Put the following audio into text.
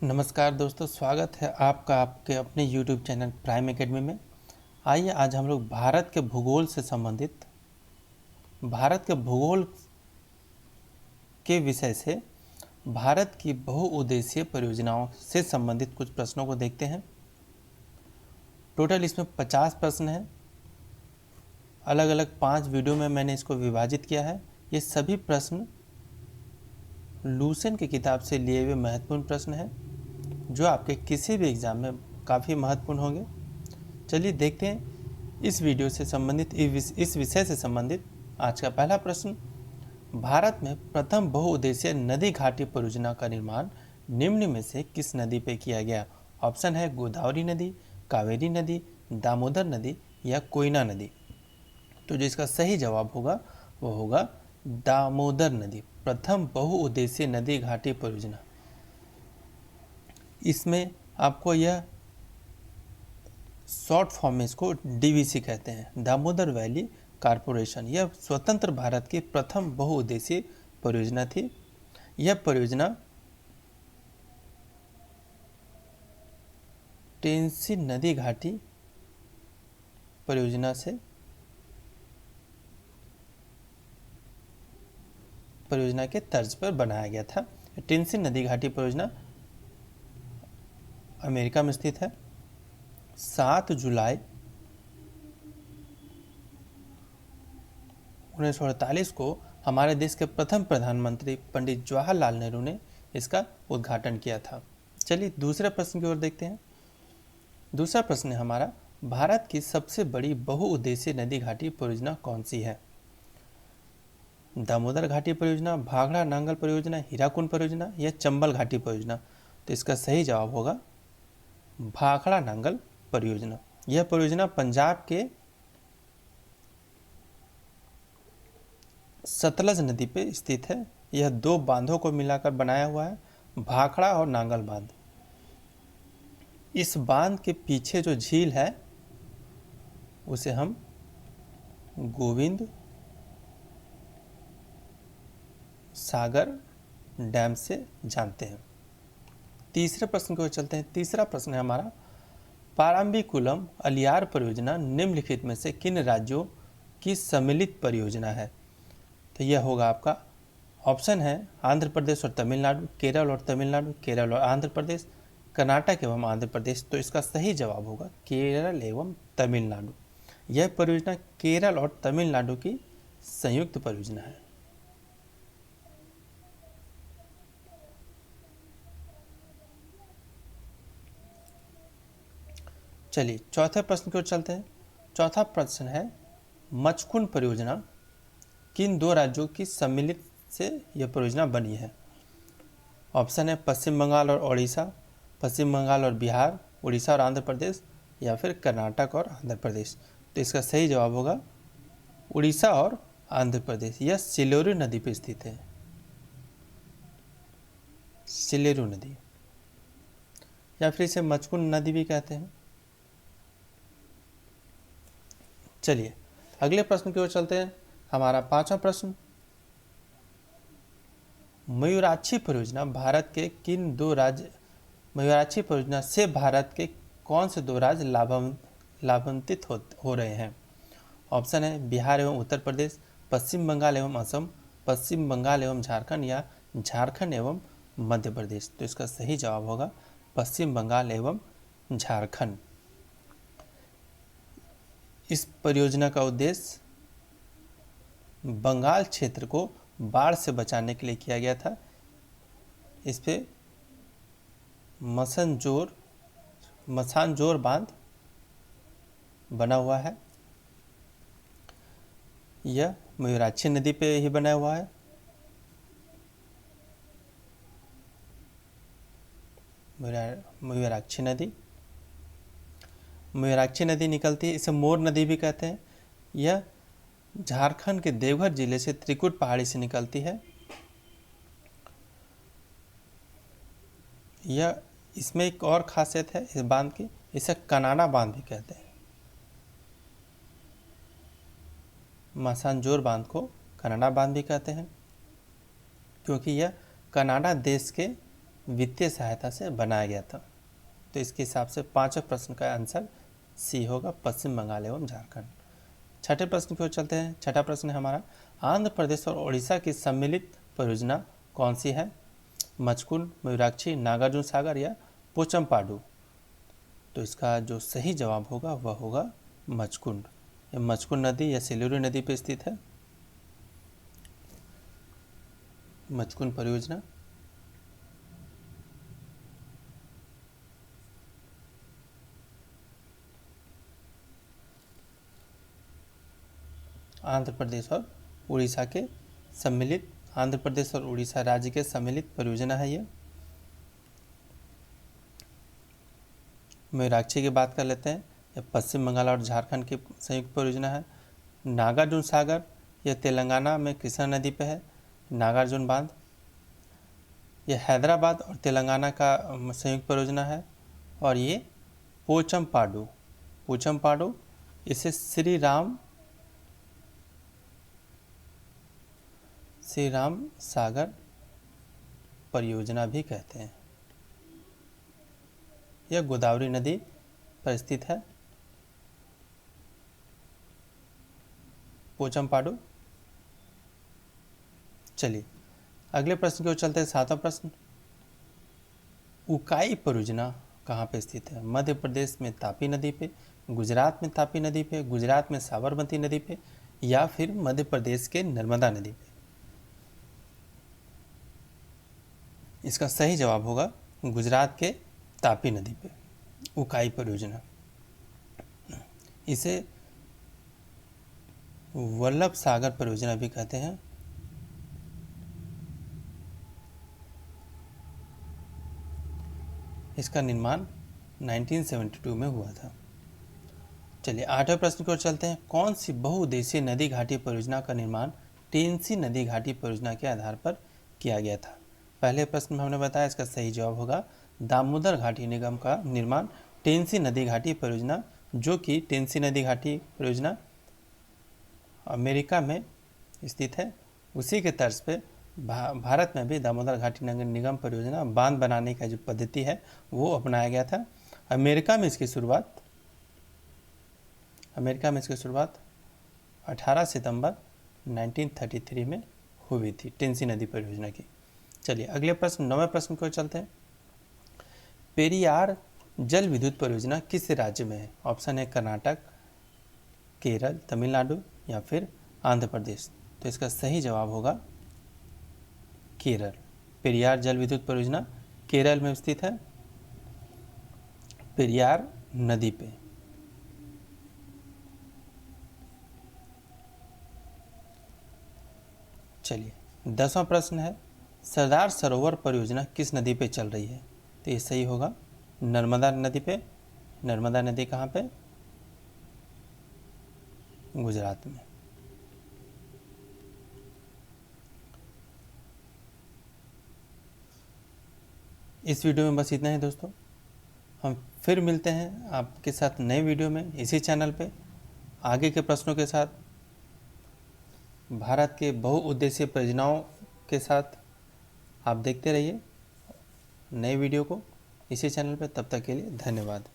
नमस्कार दोस्तों, स्वागत है आपका आपके अपने YouTube चैनल प्राइम एकेडमी में। आइए आज हम लोग भारत के भूगोल से संबंधित भारत के भूगोल के विषय से भारत की बहुउद्देशीय परियोजनाओं से संबंधित कुछ प्रश्नों को देखते हैं। टोटल इसमें 50 प्रश्न हैं। अलग अलग 5 वीडियो में मैंने इसको विभाजित किया है। ये सभी प्रश्न लूसेंट की किताब से लिए हुए महत्वपूर्ण प्रश्न हैं जो आपके किसी भी एग्ज़ाम में काफ़ी महत्वपूर्ण होंगे। चलिए देखते हैं इस वीडियो से संबंधित इस विषय से संबंधित आज का पहला प्रश्न। भारत में प्रथम बहुउद्देशीय नदी घाटी परियोजना का निर्माण निम्न में से किस नदी पर किया गया? ऑप्शन है गोदावरी नदी, कावेरी नदी, दामोदर नदी या कोयना नदी। तो जो इसका सही जवाब होगा वो होगा दामोदर नदी, प्रथम बहुउद्देशीय नदी घाटी परियोजना। इसमें आपको यह शॉर्ट फॉर्म में इसको डीवीसी कहते हैं, दामोदर वैली कारपोरेशन। यह स्वतंत्र भारत की प्रथम बहुउद्देशीय परियोजना थी। यह परियोजना टेंसी नदी घाटी परियोजना के तर्ज पर बनाया गया था। टेंसी नदी घाटी परियोजना अमेरिका में स्थित है। 7 जुलाई 1948 को हमारे देश के प्रथम प्रधानमंत्री पंडित जवाहरलाल नेहरू ने इसका उद्घाटन किया था। चलिए दूसरे प्रश्न की ओर देखते हैं। दूसरा प्रश्न है हमारा, भारत की सबसे बड़ी बहुउद्देशीय नदी घाटी परियोजना कौन सी है? दामोदर घाटी परियोजना, भाखड़ा नांगल परियोजना, हीराकुंड परियोजना या चंबल घाटी परियोजना। तो इसका सही जवाब होगा भाखड़ा नांगल परियोजना। यह परियोजना पंजाब के सतलज नदी पर स्थित है। यह 2 बांधों को मिलाकर बनाया हुआ है, भाखड़ा और नांगल बांध। इस बांध के पीछे जो झील है उसे हम गोविंद सागर डैम से जानते हैं। तीसरे प्रश्न की ओर चलते हैं। तीसरा प्रश्न है हमारा, पाराम्बिकुलम अलियार परियोजना निम्नलिखित में से किन राज्यों की सम्मिलित परियोजना है? तो यह होगा आपका ऑप्शन है आंध्र प्रदेश और तमिलनाडु, केरल और तमिलनाडु, केरल और आंध्र प्रदेश, कर्नाटक एवं आंध्र प्रदेश। तो इसका सही जवाब होगा केरल एवं तमिलनाडु। यह परियोजना केरल और तमिलनाडु की संयुक्त परियोजना है। चलिए चौथे प्रश्न की ओर चलते हैं। चौथा प्रश्न है, मचकुंड परियोजना किन 2 राज्यों की सम्मिलित से यह परियोजना बनी है? ऑप्शन है पश्चिम बंगाल और ओडिशा, पश्चिम बंगाल और बिहार, उड़ीसा और आंध्र प्रदेश या फिर कर्नाटक और आंध्र प्रदेश। तो इसका सही जवाब होगा उड़ीसा और आंध्र प्रदेश। यह सिलेरू नदी पर स्थित है, सिलेरू नदी, या फिर इसे मचकुंड नदी भी कहते हैं। चलिए अगले प्रश्न की ओर चलते हैं। हमारा 5वां प्रश्न, मयूराक्षी परियोजना भारत के किन 2 राज्य मयूराक्षी परियोजना से भारत के कौन से 2 राज्य लाभान्वित हो रहे हैं? ऑप्शन है बिहार एवं उत्तर प्रदेश, पश्चिम बंगाल एवं असम, पश्चिम बंगाल एवं झारखंड या झारखंड एवं मध्य प्रदेश। तो इसका सही जवाब होगा पश्चिम बंगाल एवं झारखंड। इस परियोजना का उद्देश्य बंगाल क्षेत्र को बाढ़ से बचाने के लिए किया गया था। इस पे मसानजोर बांध बना हुआ है। यह मयूराक्षी नदी पे ही बना हुआ है। मयूराक्षी नदी निकलती है, इसे मोर नदी भी कहते हैं। यह झारखंड के देवघर जिले से त्रिकुट पहाड़ी से निकलती है। यह इसमें एक और खासियत है इस बांध की, इसे कनाडा बांध भी कहते हैं। मसानजोर बांध को कनाडा बांध भी कहते हैं क्योंकि यह कनाडा देश के वित्तीय सहायता से बनाया गया था। तो इसके हिसाब से पांचवें प्रश्न का आंसर सी होगा, पश्चिम बंगाल एवं झारखंड। छठे प्रश्न की ओर चलते हैं। छठा प्रश्न है हमारा, आंध्र प्रदेश और उड़ीसा की सम्मिलित परियोजना कौन सी है? मचकुंड, मयूराक्षी, नागार्जुन सागर या पोचमपाडू? तो इसका जो सही जवाब होगा वह होगा मचकुंड। यह मचकुंड नदी या सिल्लोरी नदी पर स्थित है मचकुंड परियोजना। आंध्र प्रदेश और उड़ीसा के सम्मिलित, आंध्र प्रदेश और उड़ीसा राज्य के सम्मिलित परियोजना है यह। मयूराक्षी की बात कर लेते हैं, यह पश्चिम बंगाल और झारखंड की संयुक्त परियोजना है। नागार्जुन सागर यह तेलंगाना में कृष्णा नदी पे है, नागार्जुन बांध। यह हैदराबाद और तेलंगाना का संयुक्त परियोजना है। और ये पोचमपाडू, पोचमपाडू इसे श्री राम सागर परियोजना भी कहते हैं। यह गोदावरी नदी पर स्थित है पोचमपाडू। चलिए अगले प्रश्न की ओर चलते हैं। सातवां प्रश्न, उकाई परियोजना कहाँ पे स्थित है? मध्य प्रदेश में तापी नदी पे, गुजरात में तापी नदी पे, गुजरात में साबरमती नदी पे या फिर मध्य प्रदेश के नर्मदा नदी पे? इसका सही जवाब होगा गुजरात के तापी नदी पे उकाई परियोजना। इसे वल्लभ सागर परियोजना भी कहते हैं। इसका निर्माण 1972 में हुआ था। चलिए आठवें प्रश्न की ओर चलते हैं। कौन सी बहुउद्देशीय नदी घाटी परियोजना का निर्माण टेंसी नदी घाटी परियोजना के आधार पर किया गया था? पहले प्रश्न में हमने बताया, इसका सही जवाब होगा दामोदर घाटी निगम का निर्माण टेंसी नदी घाटी परियोजना, जो कि टेंसी नदी घाटी परियोजना अमेरिका में स्थित है। उसी के तर्ज पे भारत में भी दामोदर घाटी निगम परियोजना बांध बनाने का जो पद्धति है वो अपनाया गया था। अमेरिका में इसकी शुरुआत 18 सितंबर 1933 में हुई थी, टेंसी नदी परियोजना की। चलिए अगले प्रश्न, नौवें प्रश्न को चलते हैं। पेरियार जल विद्युत परियोजना किस राज्य में है? ऑप्शन है कर्नाटक, केरल, तमिलनाडु या फिर आंध्र प्रदेश। तो इसका सही जवाब होगा केरल। पेरियार जल विद्युत परियोजना केरल में स्थित है, पेरियार नदी पे। चलिए 10वां प्रश्न है, सरदार सरोवर परियोजना किस नदी पे चल रही है? तो ये सही होगा नर्मदा नदी पे। नर्मदा नदी कहाँ पे? गुजरात में। इस वीडियो में बस इतना ही दोस्तों। हम फिर मिलते हैं आपके साथ नए वीडियो में इसी चैनल पे आगे के प्रश्नों के साथ, भारत के बहुउद्देशीय परियोजनाओं के साथ। आप देखते रहिए नए वीडियो को इसी चैनल पे। तब तक के लिए धन्यवाद।